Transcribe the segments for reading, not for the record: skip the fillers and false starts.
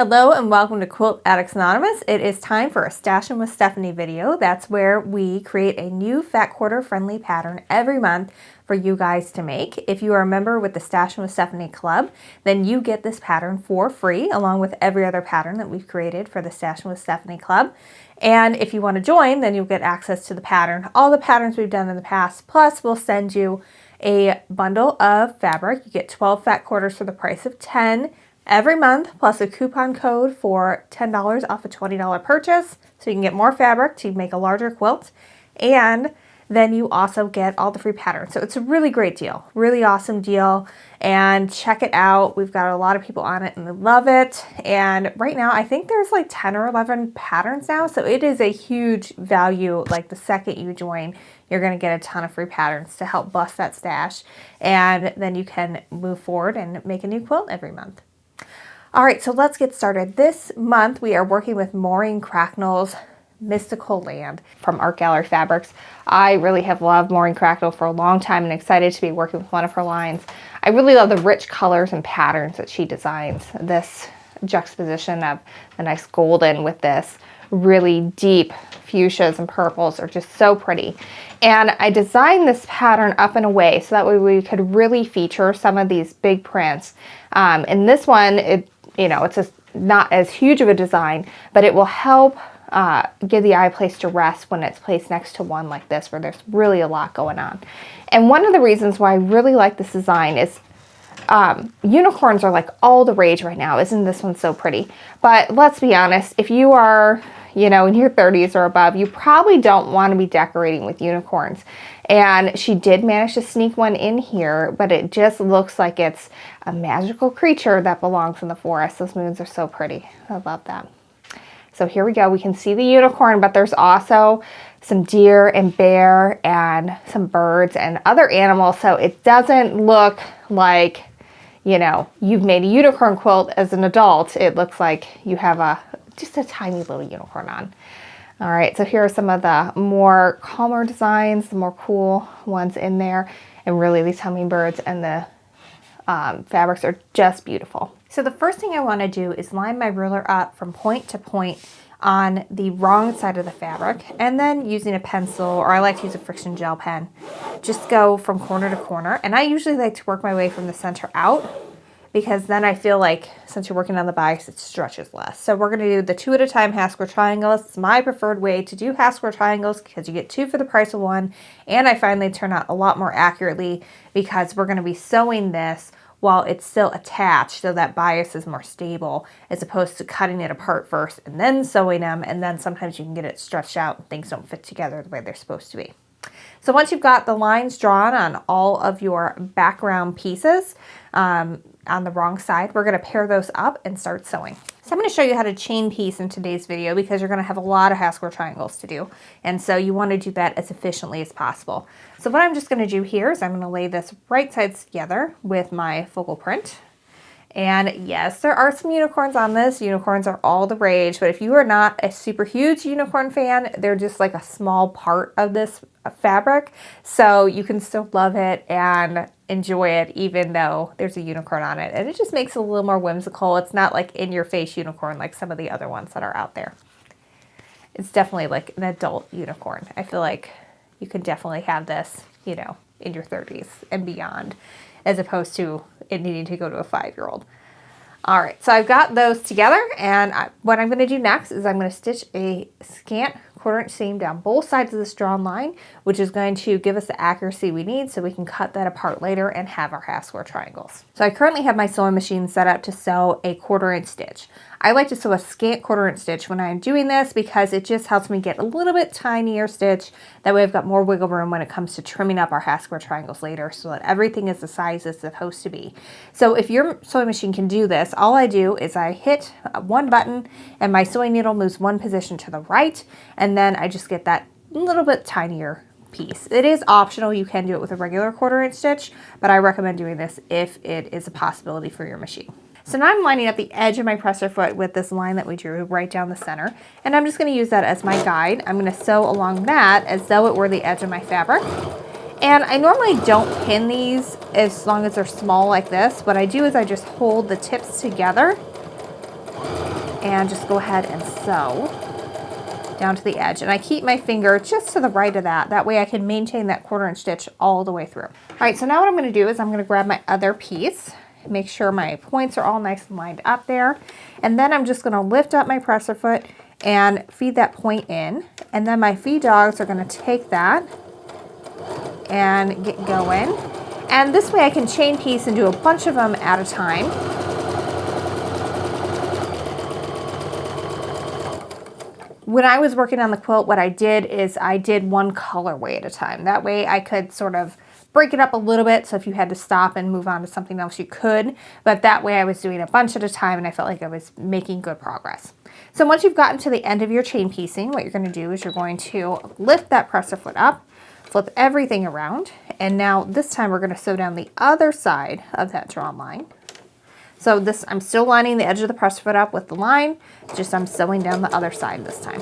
Hello and welcome to Quilt Addicts Anonymous. It is time for a Stashin with Stephanie video. That's where we create a new fat quarter friendly pattern every month for you guys to make. If you are a member with the Stashin with Stephanie Club, then you get this pattern for free along with every other pattern that we've created for the Stashin with Stephanie Club. And if you want to join, then you'll get access to the pattern, all the patterns we've done in the past, plus we'll send you a bundle of fabric. You get 12 fat quarters for the price of 10 every month, plus a coupon code for $10 off a $20 purchase, so you can get more fabric to make a larger quilt, and then you also get all the free patterns. So it's a really great deal, really awesome deal, and check it out. We've got a lot of people on it and they love it, and right now I think there's like 10 or 11 patterns now, so it is a huge value. Like the second you join, you're going to get a ton of free patterns to help bust that stash, and then you can move forward and make a new quilt every month. All right, so let's get started. This month we are working with Maureen Cracknell's Mystical Land from Art Gallery Fabrics. I really have loved Maureen Cracknell for a long time and excited to be working with one of her lines. I really love the rich colors and patterns that she designs. This juxtaposition of the nice golden with this really deep fuchsias and purples are just so pretty. And I designed this pattern up and away so that way we could really feature some of these big prints. And this one, it's just not as huge of a design, but it will help give the eye a place to rest when it's placed next to one like this, where there's really a lot going on. And one of the reasons why I really like this design is unicorns are like all the rage right now. Isn't this one so pretty? But let's be honest, if you are, in your 30s or above, you probably don't want to be decorating with unicorns. And she did manage to sneak one in here, but it just looks like it's a magical creature that belongs in the forest. Those moons are so pretty. I love that. So here we go. We can see the unicorn, but there's also some deer and bear and some birds and other animals. So it doesn't look like, you've made a unicorn quilt as an adult. It looks like you have just a tiny little unicorn on. All right, so here are some of the more calmer designs, the more cool ones in there. And really these hummingbirds and the fabrics are just beautiful. So the first thing I want to do is line my ruler up from point to point on the wrong side of the fabric, and then using a pencil, or I like to use a friction gel pen, just go from corner to corner. And I usually like to work my way from the center out, because then I feel like since you're working on the bias, it stretches less. So we're going to do the 2 at a time half square triangles. It's my preferred way to do half square triangles because you get 2 for the price of 1. And I find they turn out a lot more accurately because we're going to be sewing this while it's still attached, so that bias is more stable, as opposed to cutting it apart first and then sewing them. And then sometimes you can get it stretched out and things don't fit together the way they're supposed to be. So once you've got the lines drawn on all of your background pieces on the wrong side, we're going to pair those up and start sewing. So I'm going to show you how to chain piece in today's video because you're going to have a lot of half square triangles to do. And so you want to do that as efficiently as possible. So what I'm just going to do here is I'm going to lay this right sides together with my focal print. And yes, there are some unicorns on this. Unicorns are all the rage, but if you are not a super huge unicorn fan, they're just like a small part of this fabric. So you can still love it and enjoy it even though there's a unicorn on it. And it just makes it a little more whimsical. It's not like in your face unicorn like some of the other ones that are out there. It's definitely like an adult unicorn. I feel like you can definitely have this, in your 30s and beyond, as opposed to it needing to go to a 5-year-old. All right, so I've got those together, and what I'm going to do next is I'm going to stitch a scant 1/4 inch seam down both sides of this drawn line, which is going to give us the accuracy we need so we can cut that apart later and have our half square triangles. So I currently have my sewing machine set up to sew a 1/4 inch stitch. I like to sew a scant 1/4 inch stitch when I'm doing this because it just helps me get a little bit tinier stitch. That way I've got more wiggle room when it comes to trimming up our half square triangles later so that everything is the size it's supposed to be. So if your sewing machine can do this, all I do is I hit one button and my sewing needle moves one position to the right, and then I just get that little bit tinier piece. It is optional. You can do it with a regular 1/4 inch stitch, but I recommend doing this if it is a possibility for your machine. So now I'm lining up the edge of my presser foot with this line that we drew right down the center, and I'm just going to use that as my guide. I'm going to sew along that as though it were the edge of my fabric. And I normally don't pin these as long as they're small like this. What I do is I just hold the tips together and just go ahead and sew down to the edge. And I keep my finger just to the right of that. That way I can maintain that 1/4 inch stitch all the way through. All right, so now what I'm gonna do is I'm gonna grab my other piece, make sure my points are all nice and lined up there. And then I'm just gonna lift up my presser foot and feed that point in. And then my feed dogs are gonna take that and get going. And this way I can chain piece and do a bunch of them at a time. When I was working on the quilt, what I did is I did one colorway at a time. That way I could sort of break it up a little bit, so if you had to stop and move on to something else, you could. But that way I was doing a bunch at a time and I felt like I was making good progress. So once you've gotten to the end of your chain piecing, what you're going to do is you're going to lift that presser foot up, flip everything around, and now this time we're going to sew down the other side of that drawn line. So this, I'm still lining the edge of the presser foot up with the line, just I'm sewing down the other side this time.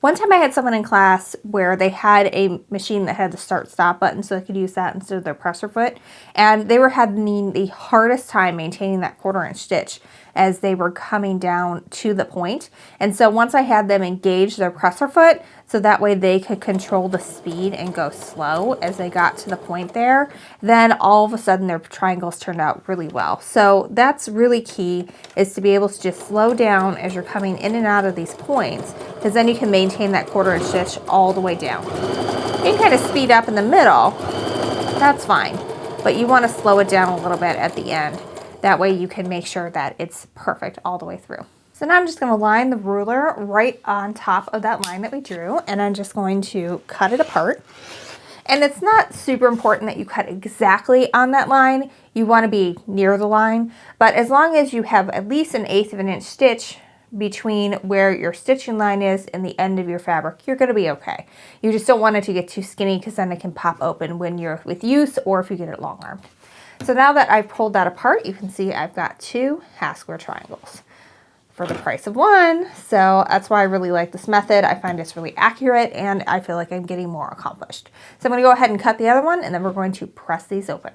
One time I had someone in class where they had a machine that had the start-stop button, so they could use that instead of their presser foot, and they were having the hardest time maintaining that 1/4 inch stitch as they were coming down to the point. And so once I had them engage their presser foot, so that way they could control the speed and go slow as they got to the point there, then all of a sudden their triangles turned out really well. So that's really key, is to be able to just slow down as you're coming in and out of these points, because then you can maintain that 1/4 inch stitch all the way down. You can kind of speed up in the middle, that's fine, but you want to slow it down a little bit at the end. That way you can make sure that it's perfect all the way through. So now I'm just going to line the ruler right on top of that line that we drew, and I'm just going to cut it apart. And it's not super important that you cut exactly on that line. You want to be near the line, but as long as you have at least 1/8 of an inch stitch between where your stitching line is and the end of your fabric, you're going to be okay. You just don't want it to get too skinny, because then it can pop open when you're with use or if you get it long armed. So now that I've pulled that apart, you can see I've got 2 half square triangles for the price of 1. So that's why I really like this method. I find it's really accurate and I feel like I'm getting more accomplished. So I'm going to go ahead and cut the other one, and then we're going to press these open.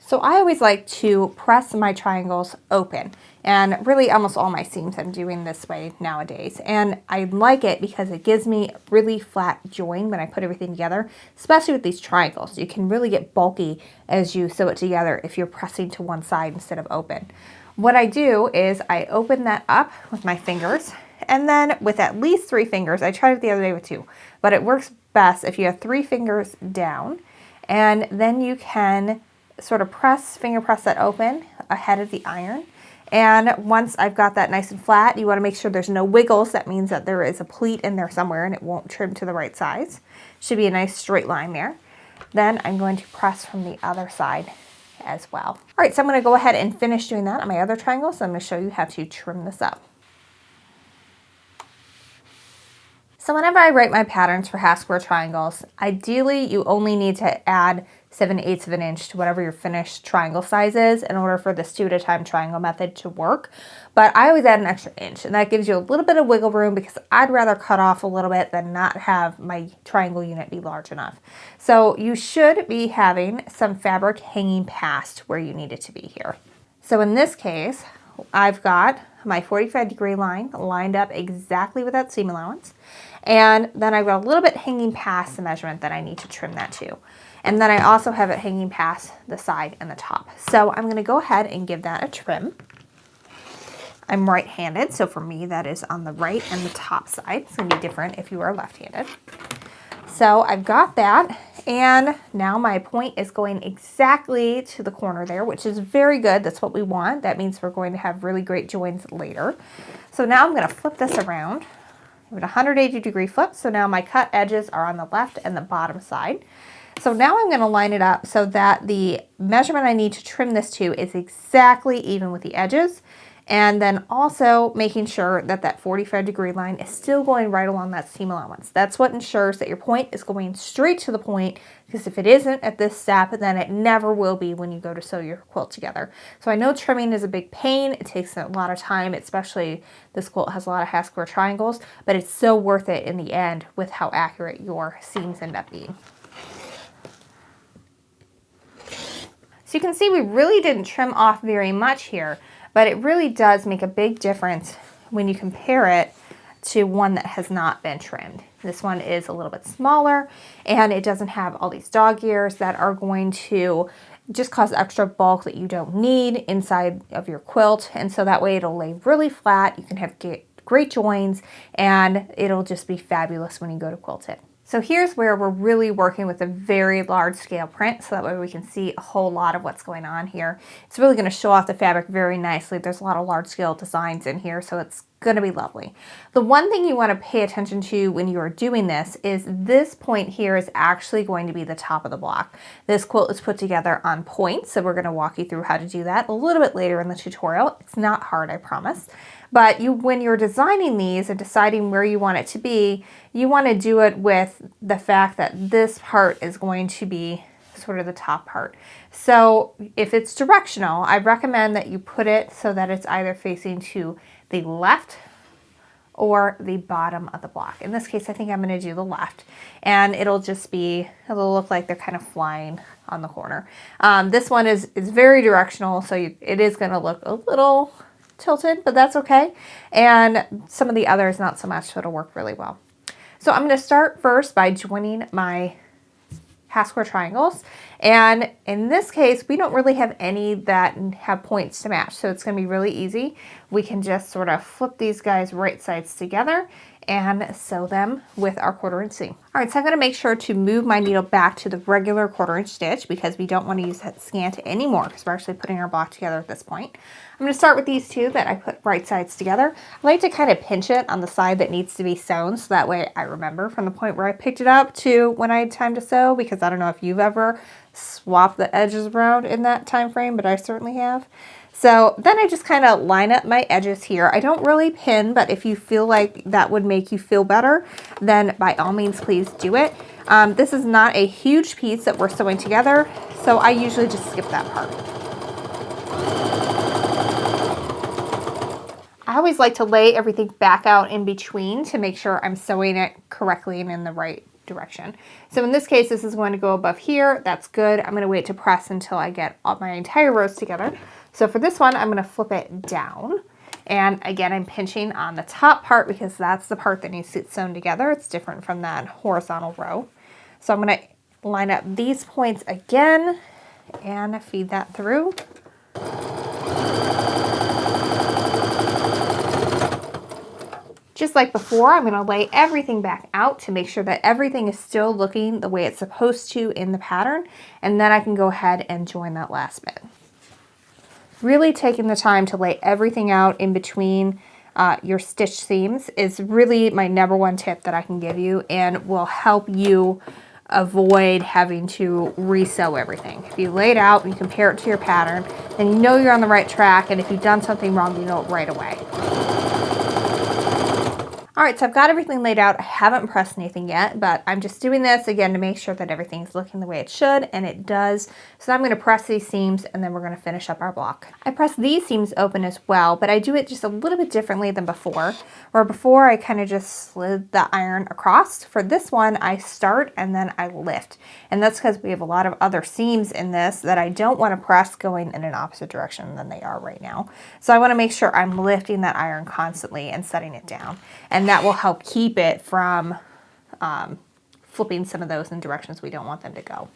So I always like to press my triangles open, and really almost all my seams I'm doing this way nowadays. And I like it because it gives me a really flat join when I put everything together, especially with these triangles. You can really get bulky as you sew it together if you're pressing to one side instead of open. What I do is I open that up with my fingers, and then with at least 3 fingers, I tried it the other day with 2, but it works best if you have 3 fingers down, and then you can sort of finger press that open ahead of the iron. And once I've got that nice and flat, you want to make sure there's no wiggles. That means that there is a pleat in there somewhere and it won't trim to the right size. Should be a nice straight line there. Then I'm going to press from the other side as well. All right, so I'm going to go ahead and finish doing that on my other triangle. So I'm going to show you how to trim this up. So whenever I write my patterns for half square triangles, ideally you only need to add 7/8 of an inch to whatever your finished triangle size is in order for this 2 at a time triangle method to work. But I always add an extra inch, and that gives you a little bit of wiggle room, because I'd rather cut off a little bit than not have my triangle unit be large enough. So you should be having some fabric hanging past where you need it to be here. So in this case, I've got my 45-degree line lined up exactly with that seam allowance. And then I've got a little bit hanging past the measurement that I need to trim that to. And then I also have it hanging past the side and the top. So I'm going to go ahead and give that a trim. I'm right-handed, so for me that is on the right and the top side. It's going to be different if you are left-handed. So I've got that, and now my point is going exactly to the corner there, which is very good. That's what we want. That means we're going to have really great joins later. So now I'm going to flip this around. Give it a 180-degree flip, so now my cut edges are on the left and the bottom side. So now I'm going to line it up so that the measurement I need to trim this to is exactly even with the edges. And then also making sure that that 45-degree line is still going right along that seam allowance. That's what ensures that your point is going straight to the point, because if it isn't at this step, then it never will be when you go to sew your quilt together. So I know trimming is a big pain. It takes a lot of time, especially this quilt has a lot of half square triangles, but it's so worth it in the end with how accurate your seams end up being. So you can see we really didn't trim off very much here, but it really does make a big difference when you compare it to one that has not been trimmed. This one is a little bit smaller and it doesn't have all these dog ears that are going to just cause extra bulk that you don't need inside of your quilt. And so that way it'll lay really flat. You can have great joins and it'll just be fabulous when you go to quilt it. So here's where we're really working with a very large scale print, so that way we can see a whole lot of what's going on here. It's really going to show off the fabric very nicely. There's a lot of large scale designs in here, so it's going to be lovely. The one thing you want to pay attention to when you are doing this is this point here is actually going to be the top of the block. This quilt is put together on points, so we're going to walk you through how to do that a little bit later in the tutorial. It's not hard, I promise. But when you're designing these and deciding where you want it to be, you want to do it with the fact that this part is going to be sort of the top part. So if it's directional, I recommend that you put it so that it's either facing to the left or the bottom of the block. In this case, I think I'm going to do the left, and it'll look like they're kind of flying on the corner. This one is very directional, so it is going to look a little tilted, but that's okay. And some of the others not so much, so it'll work really well. So I'm going to start first by joining my half square triangles. And in this case, we don't really have any that have points to match, so it's going to be really easy. We can just sort of flip these guys right sides together and sew them with our 1/4 inch seam. All right, so I'm going to make sure to move my needle back to the regular 1/4 inch stitch because we don't want to use that scant anymore because we're actually putting our block together at this point. I'm going to start with these two that I put right sides together. I like to kind of pinch it on the side that needs to be sewn so that way I remember from the point where I picked it up to when I had time to sew, because I don't know if you've ever swapped the edges around in that time frame, but I certainly have. So then I just kind of line up my edges here. I don't really pin, but if you feel like that would make you feel better, then by all means, please do it. This is not a huge piece that we're sewing together, so I usually just skip that part. I always like to lay everything back out in between to make sure I'm sewing it correctly and in the right direction. So in this case, this is going to go above here. That's good. I'm going to wait to press until I get all my entire rows together. So for this one, I'm going to flip it down. And again, I'm pinching on the top part because that's the part that needs to get sewn together. It's different from that horizontal row. So I'm going to line up these points again and feed that through. Just like before, I'm going to lay everything back out to make sure that everything is still looking the way it's supposed to in the pattern, and then I can go ahead and join that last bit. Really taking the time to lay everything out in between your stitch seams is really my #1 tip that I can give you, and will help you avoid having to re-sew everything. If you lay it out and you compare it to your pattern, then you know you're on the right track, and if you've done something wrong, you know it right away. All right, so I've got everything laid out. I haven't pressed anything yet, but I'm just doing this again to make sure that everything's looking the way it should, and it does. So I'm going to press these seams, and then we're going to finish up our block. I press these seams open as well, but I do it just a little bit differently than before. Where before I kind of just slid the iron across. For this one, I start and then I lift. And that's because we have a lot of other seams in this that I don't want to press going in an opposite direction than they are right now. So I want to make sure I'm lifting that iron constantly and setting it down. And that will help keep it from flipping some of those in directions we don't want them to go.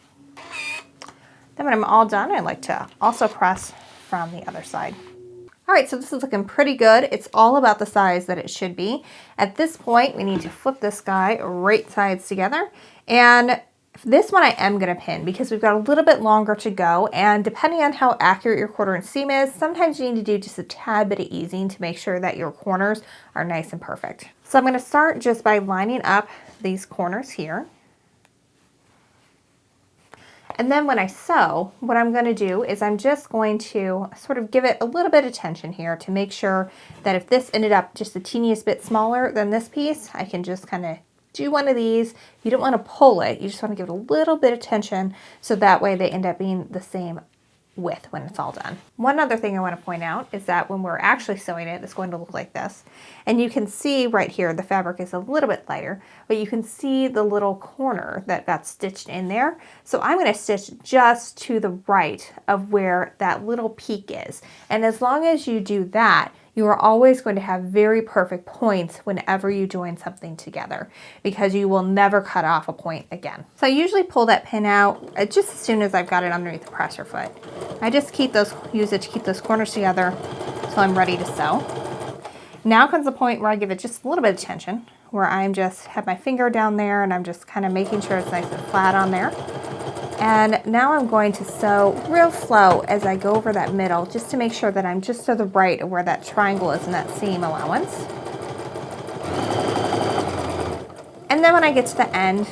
Then when I'm all done, I like to also press from the other side. All right, so this is looking pretty good. It's all about the size that it should be. At this point, we need to flip this guy right sides together. And this one I am going to pin because we've got a little bit longer to go. And depending on how accurate your 1/4 inch seam is, sometimes you need to do just a tad bit of easing to make sure that your corners are nice and perfect. So I'm going to start just by lining up these corners here. And then when I sew, what I'm going to do is I'm just going to sort of give it a little bit of tension here to make sure that if this ended up just the teeniest bit smaller than this piece, I can just kind of do one of these. You don't want to pull it. You just want to give it a little bit of tension so that way they end up being the same width when it's all done. One other thing I want to point out is that when we're actually sewing it, it's going to look like this. And you can see right here, the fabric is a little bit lighter, but you can see the little corner that got stitched in there. So I'm going to stitch just to the right of where that little peak is. And as long as you do that, you are always going to have very perfect points whenever you join something together, because you will never cut off a point again. So I usually pull that pin out just as soon as I've got it underneath the presser foot. I just use it to keep those corners together so I'm ready to sew. Now comes the point where I give it just a little bit of tension, where I'm just have my finger down there and I'm just kind of making sure it's nice and flat on there. And now I'm going to sew real slow as I go over that middle, just to make sure that I'm just to the right of where that triangle is in that seam allowance. And then when I get to the end,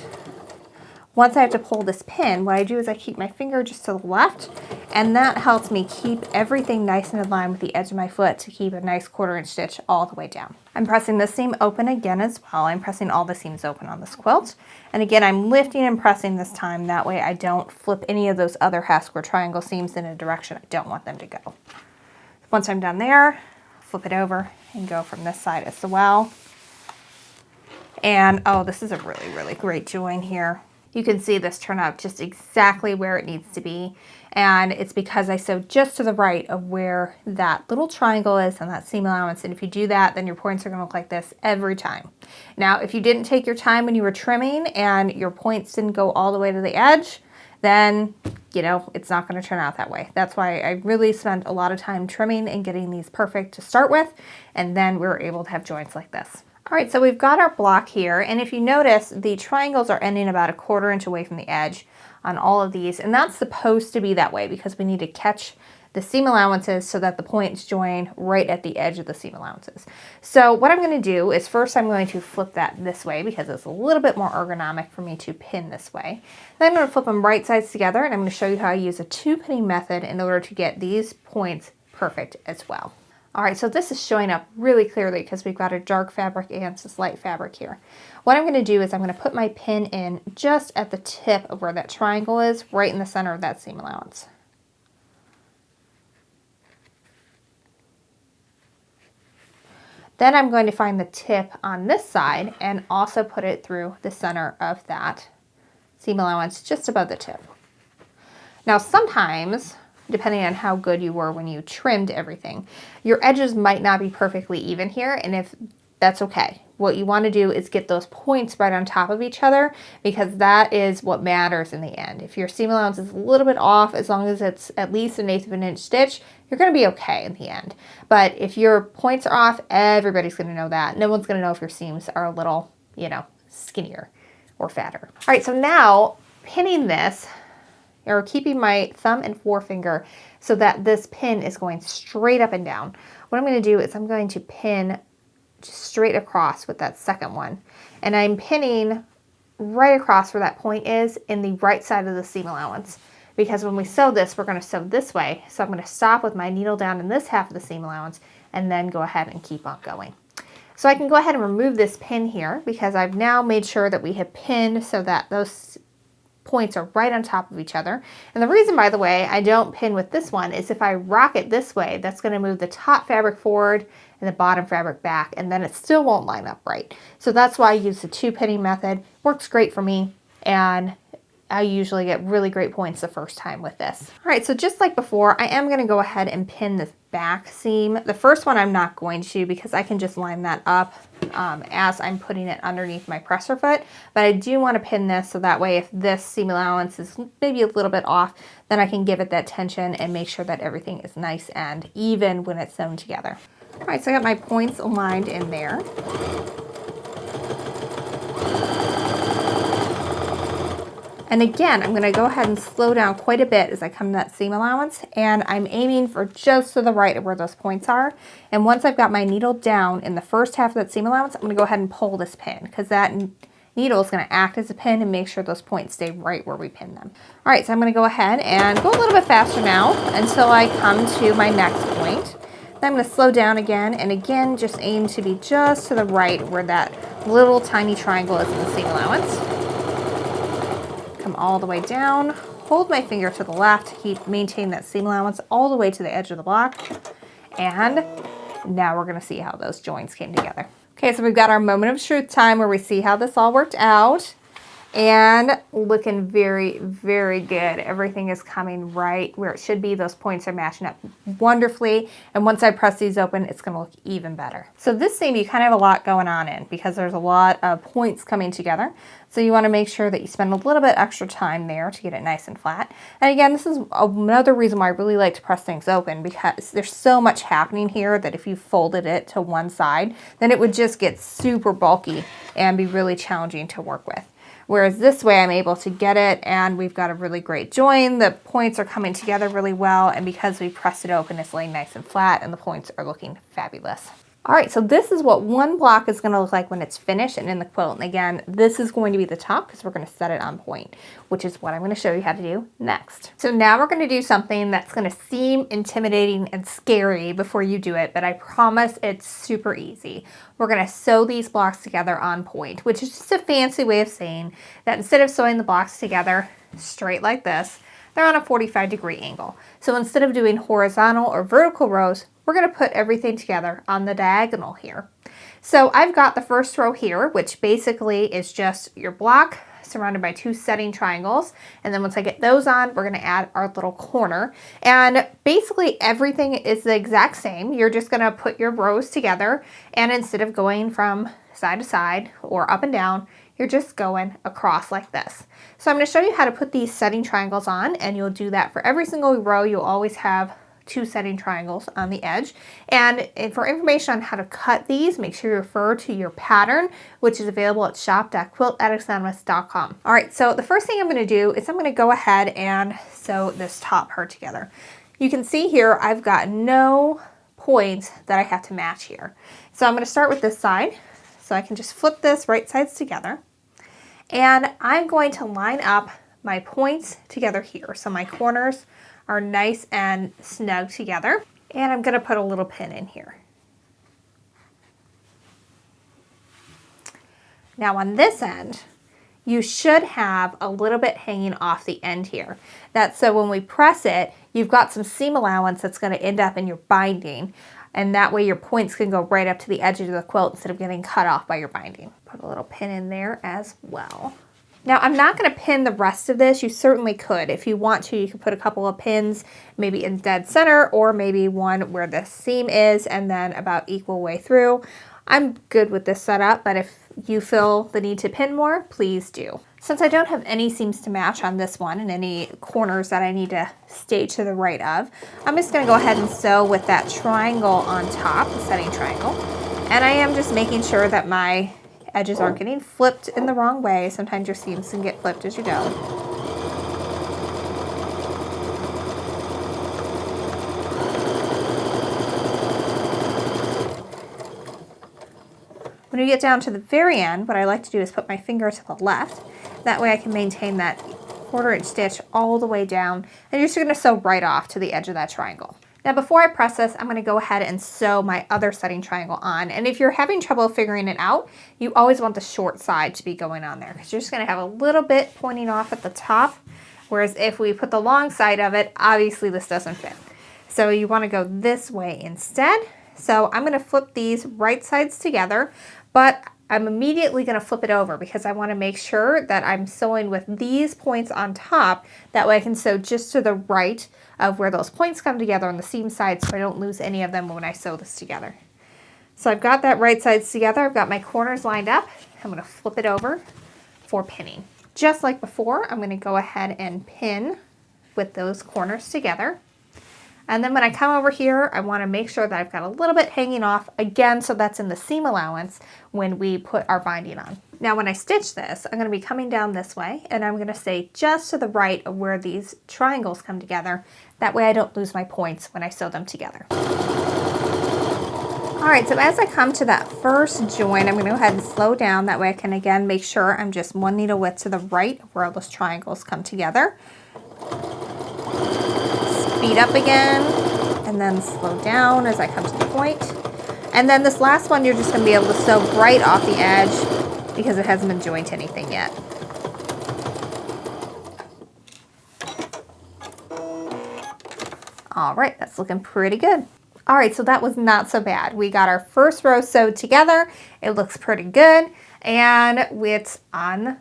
once I have to pull this pin, what I do is I keep my finger just to the left, and that helps me keep everything nice and in line with the edge of my foot to keep a nice 1/4 inch stitch all the way down. I'm pressing this seam open again as well. I'm pressing all the seams open on this quilt. And again, I'm lifting and pressing this time. That way I don't flip any of those other half square triangle seams in a direction I don't want them to go. Once I'm done there, flip it over and go from this side as well. And oh, this is a really, really great join here. You can see this turn out just exactly where it needs to be. And it's because I sewed just to the right of where that little triangle is and that seam allowance. And if you do that, then your points are going to look like this every time. Now, if you didn't take your time when you were trimming and your points didn't go all the way to the edge, then, you know, it's not going to turn out that way. That's why I really spent a lot of time trimming and getting these perfect to start with. And then we were able to have joints like this. All right, so we've got our block here, and if you notice, the triangles are ending about a 1/4 inch away from the edge on all of these, and that's supposed to be that way because we need to catch the seam allowances so that the points join right at the edge of the seam allowances. So what I'm going to do is first I'm going to flip that this way because it's a little bit more ergonomic for me to pin this way. Then I'm going to flip them right sides together, and I'm going to show you how I use a 2-pinning method in order to get these points perfect as well. All right, so this is showing up really clearly because we've got a dark fabric and this light fabric here. What I'm going to do is I'm going to put my pin in just at the tip of where that triangle is, right in the center of that seam allowance. Then I'm going to find the tip on this side and also put it through the center of that seam allowance just above the tip. Now sometimes, depending on how good you were when you trimmed everything, your edges might not be perfectly even here, and if that's okay. What you want to do is get those points right on top of each other because that is what matters in the end. If your seam allowance is a little bit off, as long as it's at least 1/8 of an inch stitch, you're going to be okay in the end. But if your points are off, everybody's going to know that. No one's going to know if your seams are a little, you know, skinnier or fatter. All right, so now pinning this, or keeping my thumb and forefinger so that this pin is going straight up and down. What I'm going to do is I'm going to pin just straight across with that second one. And I'm pinning right across where that point is in the right side of the seam allowance. Because when we sew this, we're going to sew this way. So I'm going to stop with my needle down in this half of the seam allowance and then go ahead and keep on going. So I can go ahead and remove this pin here because I've now made sure that we have pinned so that those points are right on top of each other. And the reason, by the way, I don't pin with this one is if I rock it this way, that's going to move the top fabric forward and the bottom fabric back, and then it still won't line up right. So that's why I use the 2-pinning method. Works great for me, and I usually get really great points the first time with this. All right, so just like before, I am going to go ahead and pin this back seam. The first one I'm not going to because I can just line that up as I'm putting it underneath my presser foot, but I do want to pin this so that way if this seam allowance is maybe a little bit off, then I can give it that tension and make sure that everything is nice and even when it's sewn together. All right, so I got my points aligned in there. And again, I'm going to go ahead and slow down quite a bit as I come to that seam allowance, and I'm aiming for just to the right of where those points are. And once I've got my needle down in the first half of that seam allowance, I'm going to go ahead and pull this pin because that needle is going to act as a pin and make sure those points stay right where we pin them. All right, so I'm going to go ahead and go a little bit faster now until I come to my next point. Then I'm going to slow down again, and again, just aim to be just to the right where that little tiny triangle is in the seam allowance. Come all the way down, hold my finger to the left, maintain that seam allowance all the way to the edge of the block, and now we're going to see how those joints came together. Okay, so we've got our moment of truth time where we see how this all worked out, and looking very, very good. Everything is coming right where it should be. Those points are matching up wonderfully, and once I press these open, it's going to look even better. So this seam, you kind of have a lot going on in because there's a lot of points coming together. So you want to make sure that you spend a little bit extra time there to get it nice and flat. And again, this is another reason why I really like to press things open, because there's so much happening here that if you folded it to one side, then it would just get super bulky and be really challenging to work with. Whereas this way I'm able to get it and we've got a really great join. The points are coming together really well, and because we pressed it open, it's laying nice and flat and the points are looking fabulous. All right, so this is what one block is going to look like when it's finished and in the quilt. And again, this is going to be the top because we're going to set it on point, which is what I'm going to show you how to do next. So now we're going to do something that's going to seem intimidating and scary before you do it, but I promise it's super easy. We're going to sew these blocks together on point, which is just a fancy way of saying that instead of sewing the blocks together straight like this, they're on a 45-degree angle. So instead of doing horizontal or vertical rows, we're going to put everything together on the diagonal here. So I've got the first row here, which basically is just your block surrounded by two setting triangles. And then once I get those on, we're going to add our little corner. And basically everything is the exact same. You're just going to put your rows together, and instead of going from side to side or up and down, you're just going across like this. So I'm going to show you how to put these setting triangles on, and you'll do that for every single row. You'll always have two setting triangles on the edge. And for information on how to cut these, make sure you refer to your pattern, which is available at shop.quiltaddictsanonymous.com. All right, so the first thing I'm going to do is I'm going to go ahead and sew this top part together. You can see here I've got no points that I have to match here. So I'm going to start with this side. So I can just flip this right sides together. And I'm going to line up my points together here. So my corners are nice and snug together. And I'm going to put a little pin in here. Now on this end, you should have a little bit hanging off the end here. That's so when we press it, you've got some seam allowance that's going to end up in your binding. And that way your points can go right up to the edge of the quilt instead of getting cut off by your binding. Put a little pin in there as well. Now I'm not going to pin the rest of this. You certainly could. If you want to, you could put a couple of pins maybe in dead center, or maybe one where the seam is and then about equal way through. I'm good with this setup, but if you feel the need to pin more, please do. Since I don't have any seams to match on this one and any corners that I need to stay to the right of, I'm just going to go ahead and sew with that triangle on top, the setting triangle. And I am just making sure that my edges aren't getting flipped in the wrong way. Sometimes your seams can get flipped as you go. When you get down to the very end, what I like to do is put my finger to the left. That way I can maintain that 1/4 inch stitch all the way down, and you're just going to sew right off to the edge of that triangle. Now before I press this, I'm going to go ahead and sew my other setting triangle on. And if you're having trouble figuring it out, you always want the short side to be going on there, because you're just going to have a little bit pointing off at the top. Whereas if we put the long side of it, obviously this doesn't fit. So you want to go this way instead. So I'm going to flip these right sides together, but I'm immediately going to flip it over because I want to make sure that I'm sewing with these points on top. That way I can sew just to the right of where those points come together on the seam side, so I don't lose any of them when I sew this together. So I've got that right sides together. I've got my corners lined up. I'm going to flip it over for pinning. Just like before, I'm going to go ahead and pin with those corners together. And then when I come over here, I want to make sure that I've got a little bit hanging off again, so that's in the seam allowance when we put our binding on. Now when I stitch this, I'm going to be coming down this way, and I'm going to stay just to the right of where these triangles come together. That way I don't lose my points when I sew them together. All right, so as I come to that first joint, I'm gonna go ahead and slow down. That way I can again make sure I'm just one needle width to the right of where all those triangles come together. Speed up again, and then slow down as I come to the point. And then this last one, you're just gonna be able to sew right off the edge because it hasn't been joined to anything yet. All right, that's looking pretty good. All right, so that was not so bad. We got our first row sewed together. It looks pretty good, and it's on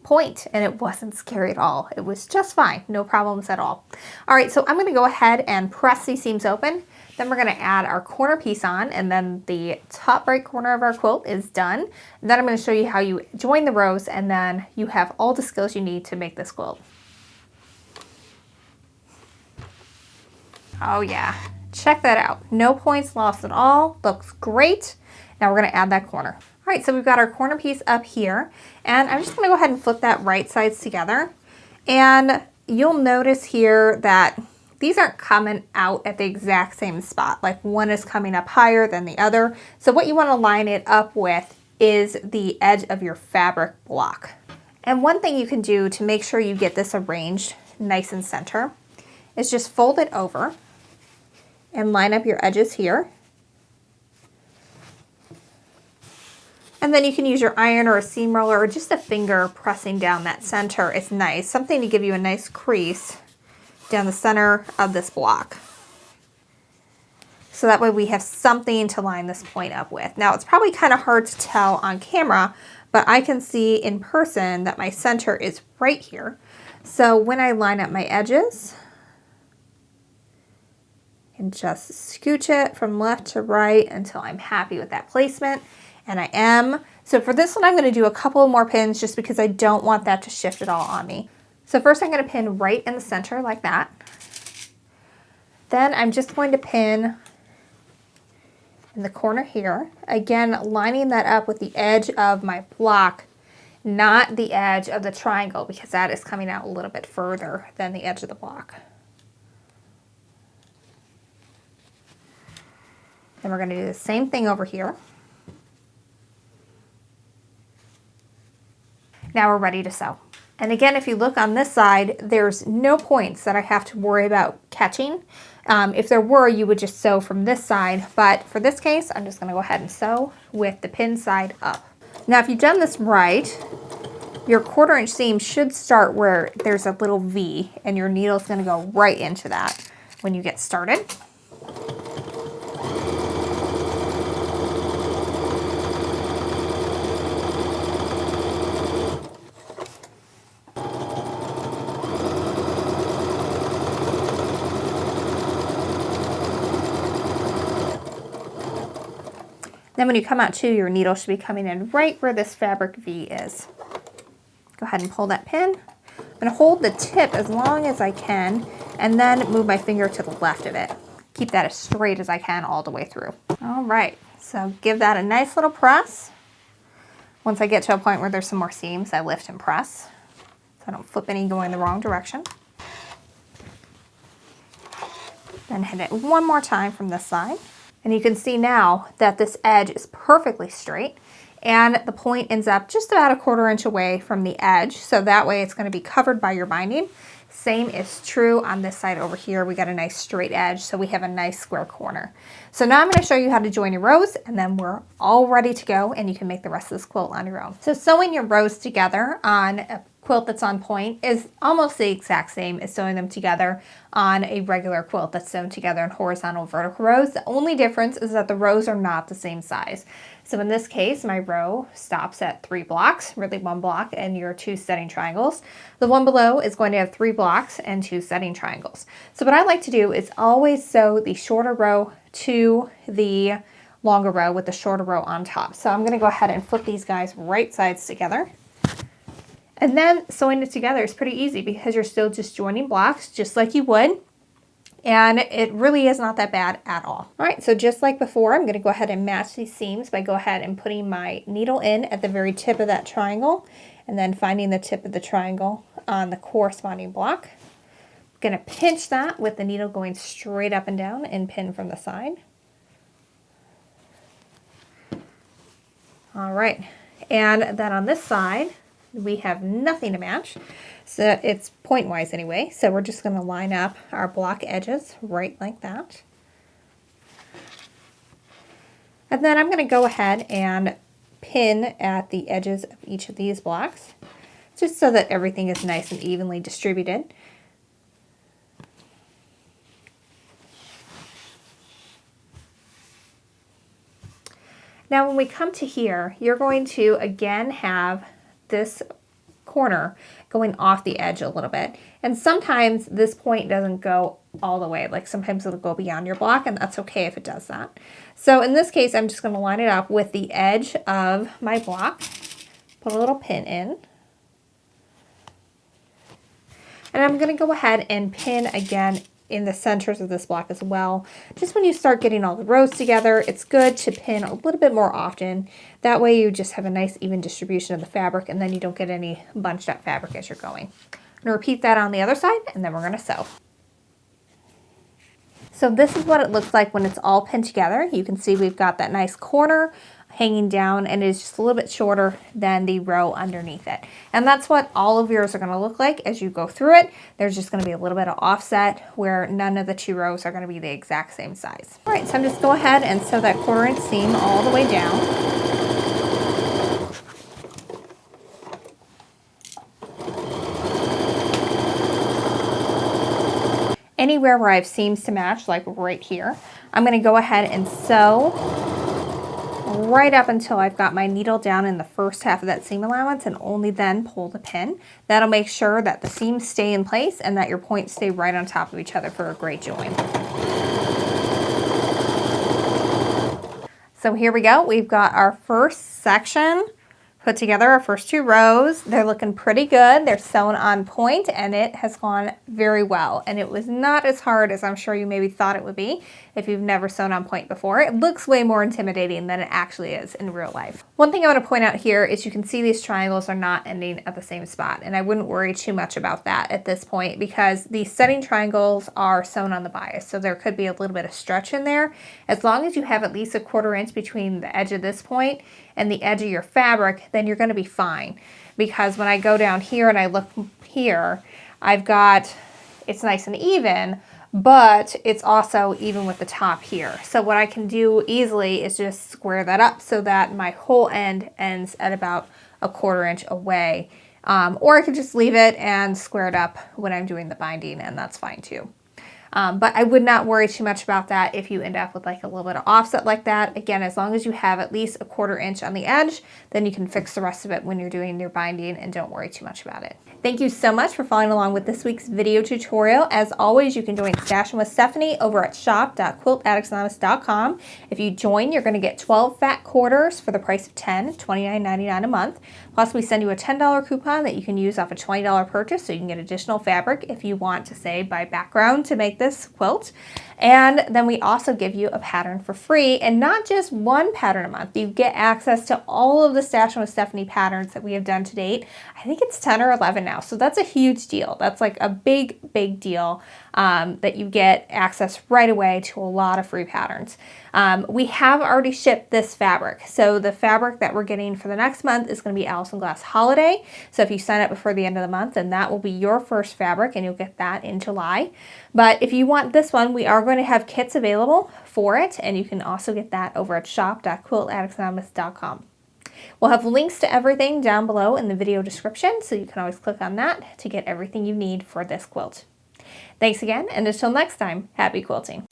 point, and it wasn't scary at all. It was just fine, no problems at all. All right, so I'm gonna go ahead and press these seams open. Then we're gonna add our corner piece on, and then the top right corner of our quilt is done. And then I'm gonna show you how you join the rows, and then you have all the skills you need to make this quilt. Oh yeah, check that out. No points lost at all, looks great. Now we're gonna add that corner. All right, so we've got our corner piece up here, and I'm just gonna go ahead and flip that right sides together. And you'll notice here that these aren't coming out at the exact same spot. Like one is coming up higher than the other. So what you wanna line it up with is the edge of your fabric block. And one thing you can do to make sure you get this arranged nice and center is just fold it over and line up your edges here. And then you can use your iron or a seam roller or just a finger pressing down that center. It's nice, something to give you a nice crease down the center of this block. So that way we have something to line this point up with. Now it's probably kind of hard to tell on camera, but I can see in person that my center is right here. So when I line up my edges, and just scooch it from left to right until I'm happy with that placement, and I am. So for this one, I'm gonna do a couple more pins just because I don't want that to shift at all on me. So first I'm gonna pin right in the center like that. Then I'm just going to pin in the corner here. Again, lining that up with the edge of my block, not the edge of the triangle because that is coming out a little bit further than the edge of the block. Then we're going to do the same thing over here. Now we're ready to sew. And again, if you look on this side, there's no points that I have to worry about catching. If there were, you would just sew from this side. But for this case, I'm just going to go ahead and sew with the pin side up. Now, if you've done this right, your 1/4 inch seam should start where there's a little V, and your needle is going to go right into that when you get started. Then when you come out too, your needle should be coming in right where this fabric V is. Go ahead and pull that pin. I'm going to hold the tip as long as I can and then move my finger to the left of it. Keep that as straight as I can all the way through. All right, so give that a nice little press. Once I get to a point where there's some more seams, I lift and press so I don't flip any going the wrong direction. Then hit it one more time from this side. And you can see now that this edge is perfectly straight and the point ends up just about a 1/4 inch away from the edge. So that way it's going to be covered by your binding. Same is true on this side over here. We got a nice straight edge, so we have a nice square corner. So now I'm going to show you how to join your rows, and then we're all ready to go, and you can make the rest of this quilt on your own. So sewing your rows together on a quilt that's on point is almost the exact same as sewing them together on a regular quilt that's sewn together in horizontal vertical rows. The only difference is that the rows are not the same size. So in this case, my row stops at 3 blocks, really 1 block and your 2 setting triangles. The one below is going to have 3 blocks and 2 setting triangles. So what I like to do is always sew the shorter row to the longer row with the shorter row on top. So I'm going to go ahead and flip these guys right sides together. And then sewing it together is pretty easy because you're still just joining blocks just like you would. And it really is not that bad at all. All right, so just like before, I'm gonna go ahead and match these seams by go ahead and putting my needle in at the very tip of that triangle and then finding the tip of the triangle on the corresponding block. I'm gonna pinch that with the needle going straight up and down and pin from the side. All right, and then on this side, we have nothing to match. So it's point-wise anyway. So we're just gonna line up our block edges right like that. And then I'm gonna go ahead and pin at the edges of each of these blocks, just so that everything is nice and evenly distributed. Now when we come to here, you're going to again have this corner going off the edge a little bit. And sometimes this point doesn't go all the way. Like sometimes it'll go beyond your block, and that's okay if it does that. So in this case, I'm just going to line it up with the edge of my block, put a little pin in. And I'm going to go ahead and pin again in the centers of this block as well. Just when you start getting all the rows together, it's good to pin a little bit more often. That way you just have a nice even distribution of the fabric, and then you don't get any bunched up fabric as you're going. I'm going to repeat that on the other side, and then we're going to sew. So this is what it looks like when it's all pinned together. You can see we've got that nice corner hanging down, and it is just a little bit shorter than the row underneath it. And that's what all of yours are going to look like as you go through it. There's just going to be a little bit of offset where none of the two rows are going to be the exact same size. All right, so I'm just go ahead and sew that 1/4 inch seam all the way down. Anywhere where I have seams to match, like right here, I'm going to go ahead and sew right up until I've got my needle down in the first half of that seam allowance, and only then pull the pin. That'll make sure that the seams stay in place and that your points stay right on top of each other for a great join. So here we go. We've got our first section put together, our first 2 rows. They're looking pretty good. They're sewn on point, and it has gone very well. And it was not as hard as I'm sure you maybe thought it would be if you've never sewn on point before. It looks way more intimidating than it actually is in real life. One thing I want to point out here is you can see these triangles are not ending at the same spot, and I wouldn't worry too much about that at this point because the setting triangles are sewn on the bias, so there could be a little bit of stretch in there. As long as you have at least a 1/4 inch between the edge of this point and the edge of your fabric, then you're going to be fine. Because when I go down here and I look here, I've got, it's nice and even, but it's also even with the top here. So what I can do easily is just square that up so that my whole end ends at about a 1/4 inch away. Or I could just leave it and square it up when I'm doing the binding, and that's fine too. But I would not worry too much about that if you end up with like a little bit of offset like that. Again, as long as you have at least a 1/4 inch on the edge, then you can fix the rest of it when you're doing your binding and don't worry too much about it. Thank you so much for following along with this week's video tutorial. As always, you can join Stashin with Stephanie over at shop.quiltaddictsanonymous.com. If you join, you're going to get 12 fat quarters for the price of 10, $29.99 a month. Plus, we send you a $10 coupon that you can use off a $20 purchase, so you can get additional fabric if you want to, say, buy background to make this quilt. And then we also give you a pattern for free, and not just one pattern a month. You get access to all of the Stashin with Stephanie patterns that we have done to date. I think it's 10 or 11 now, so that's a huge deal. That's like a big, big deal that you get access right away to a lot of free patterns. We have already shipped this fabric. So the fabric that we're getting for the next month is going to be Allison Glass Holiday. So if you sign up before the end of the month, then that will be your first fabric, and you'll get that in July. But if you want this one, we are going to have kits available for it, and you can also get that over at shop.quiltaddictsanonymous.com. We'll have links to everything down below in the video description, so you can always click on that to get everything you need for this quilt. Thanks again, and until next time, happy quilting.